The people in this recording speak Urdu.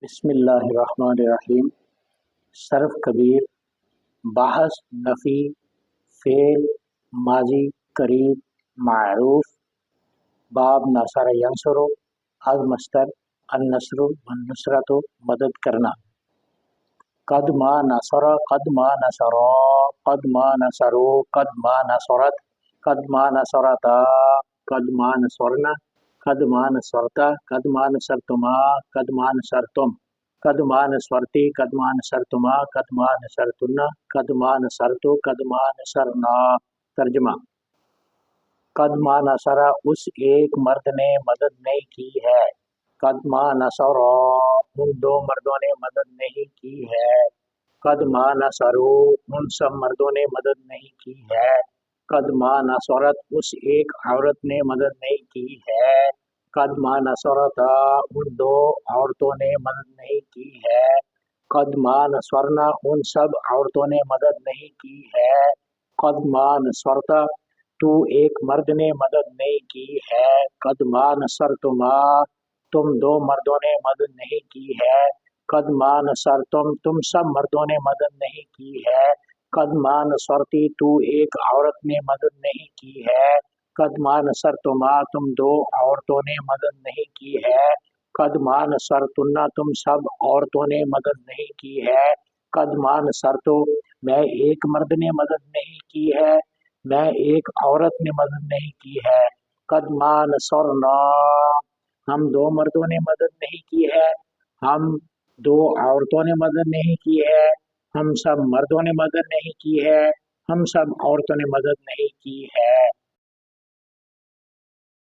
بسم اللہ الرحمن الرحیم۔ صرف کبیر، بحث، نفی، فعل، ماضی، قریب، معروف۔ باب نصر ینصر، از مصدر النصر والنصرۃ، مدد کرنا۔ قد ما نصر، قد ما نصرا، قد ما نصروا، قد ما نصرت، قد ما نصرتا، قد ما نصرنا، قد ما نصرتا، قد ما نصرتما، قد ما نصرتم، قد ما نصرتی، قد ما نصرتما، قد ما نصرتن، قد ما نصرتو، قد ما نصرنا۔ ترجمہ: قد ما نصرا، اس ایک مرد نے مدد نہیں کی ہے۔ قد ما نصرا، ان دو مردوں نے مدد نہیں کی ہے۔ قد ما نصرو، ان سب مردوں نے مدد نہیں کی ہے۔ قد ما نصرت، اس ایک عورت نے مدد نہیں کی ہے۔ قد ما نصرتا، ان دو عورتوں نے مدد نہیں کی ہے۔ قد ما نصرنا، ان سب عورتوں نے مدد نہیں کی ہے۔ قد ما نصرتا، تو ایک مرد نے مدد نہیں کی ہے۔ قد ما نصرتما، تم دو مردوں نے مدد نہیں کی ہے۔ قد ما نصرتم، تم سب مردوں نے مدد نہیں کی ہے۔ قد ما نصرتی، تو ایک عورت نے مدد نہیں کی ہے۔ قد ما نصرتما، تم دو عورتوں نے مدد نہیں کی ہے۔ قد ما نصرتن، تم سب عورتوں نے مدد نہیں کی ہے۔ قد ما نصرتو، میں ایک مرد نے مدد نہیں کی ہے، میں ایک عورت نے مدد نہیں کی ہے۔ قد ما نصرنا، ہم دو مردوں نے مدد نہیں کی ہے، ہم دو عورتوں نے مدد نہیں کی ہے، ہم سب مردوں نے مدد نہیں کی ہے، ہم سب عورتوں نے مدد نہیں کی ہے۔